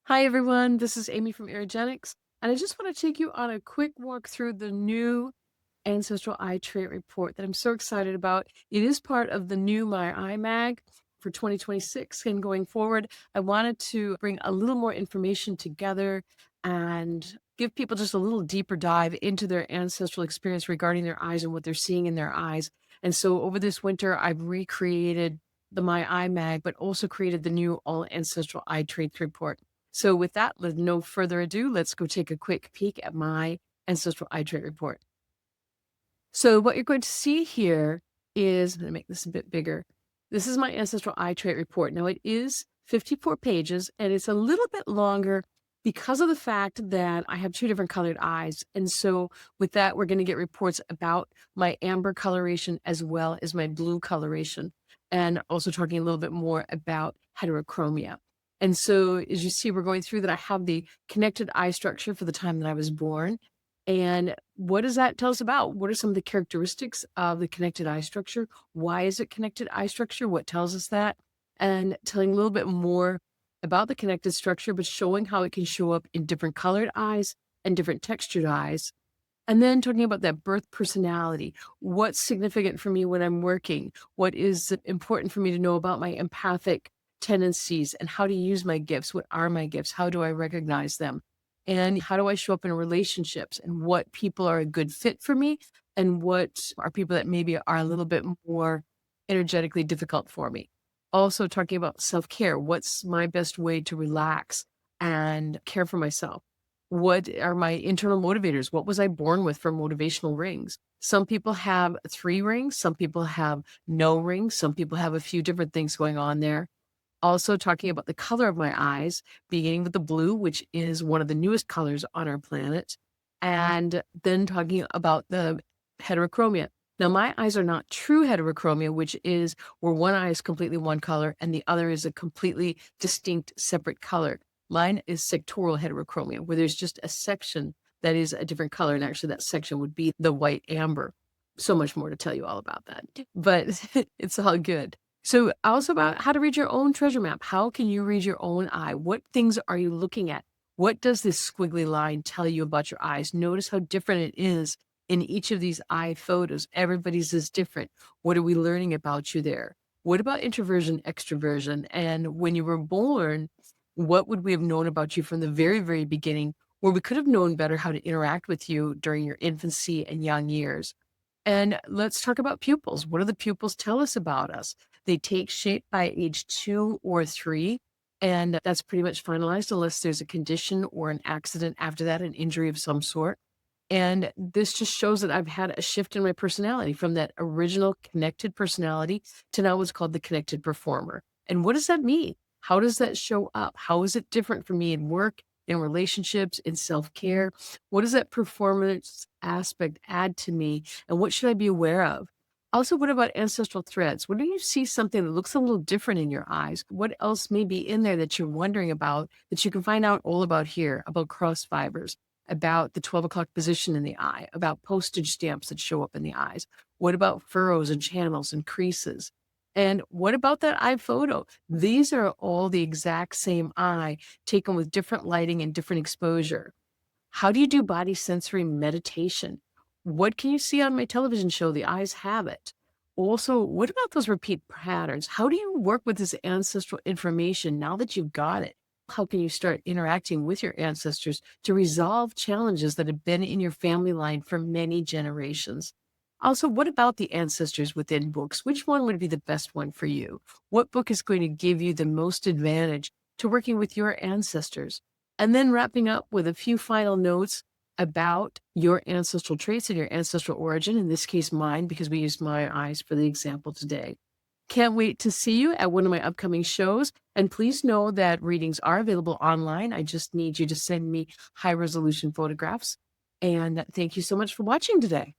Hi, everyone. This is Amy from Irigenics, and I just want to take you on a quick walk through the new Ancestral Eye Trait Report that I'm so excited about. It is part of the new My Eye Mag for 2026, and going forward, I wanted to bring a little more information together and give people just a little deeper dive into their ancestral experience regarding their eyes and what they're seeing in their eyes. And so over this winter, I've recreated the My Eye Mag, but also created the new All Ancestral Eye Traits Report. So with that, with no further ado, let's go take a quick peek at my Ancestral Eye Trait Report. So what you're going to see here is, I'm going to make this a bit bigger. This is my Ancestral Eye Trait Report. Now it is 54 pages and it's a little bit longer because of the fact that I have two different colored eyes. And so with that, we're going to get reports about my amber coloration as well as my blue coloration, and also talking a little bit more about heterochromia. And so as you see, we're going through that. I have the connected eye structure for the time that I was born. And what does that tell us about? What are some of the characteristics of the connected eye structure? Why is it connected eye structure? What tells us that? And telling a little bit more about the connected structure, but showing how it can show up in different colored eyes and different textured eyes. And then talking about that birth personality. What's significant for me when I'm working? What is important for me to know about my empathic tendencies and how to use my gifts? What are my gifts? How do I recognize them? And how do I show up in relationships, and what people are a good fit for me and what are people that maybe are a little bit more energetically difficult for me. Also talking about self-care. What's my best way to relax and care for myself? What are my internal motivators? What was I born with for motivational rings? Some people have 3 rings, some people have no rings, some people have a few different things going on there. Also talking about the color of my eyes, beginning with the blue, which is one of the newest colors on our planet, and then talking about the heterochromia. Now, my eyes are not true heterochromia, which is where one eye is completely one color and the other is a completely distinct separate color. Mine is sectoral heterochromia, where there's just a section that is a different color, and actually that section would be the white amber. So much more to tell you all about that, but it's all good. So also about how to read your own treasure map. How can you read your own eye? What things are you looking at? What does this squiggly line tell you about your eyes? Notice how different it is in each of these eye photos. Everybody's is different. What are we learning about you there? What about introversion, extroversion? And when you were born, what would we have known about you from the very, very beginning, where we could have known better how to interact with you during your infancy and young years? And let's talk about pupils. What do the pupils tell us about us? They take shape by age 2 or 3, and that's pretty much finalized unless there's a condition or an accident after that, an injury of some sort. And this just shows that I've had a shift in my personality from that original connected personality to now what's called the connected performer. And what does that mean? How does that show up? How is it different for me in work, in relationships, in self-care? What does that performance aspect add to me? And what should I be aware of? Also, what about ancestral threads? When do you see something that looks a little different in your eyes? What else may be in there that you're wondering about that you can find out all about here, about cross fibers, about the 12 o'clock position in the eye, about postage stamps that show up in the eyes? What about furrows and channels and creases? And what about that eye photo? These are all the exact same eye taken with different lighting and different exposure. How do you do body sensory meditation? What can you see on my television show? The eyes have it. Also, what about those repeat patterns? How do you work with this ancestral information now that you've got it? How can you start interacting with your ancestors to resolve challenges that have been in your family line for many generations? Also, what about the ancestors within books? Which one would be the best one for you? What book is going to give you the most advantage to working with your ancestors? And then wrapping up with a few final notes about your ancestral traits and your ancestral origin, in this case, mine, because we used my eyes for the example today. Can't wait to see you at one of my upcoming shows. And please know that readings are available online. I just need you to send me high resolution photographs. And thank you so much for watching today.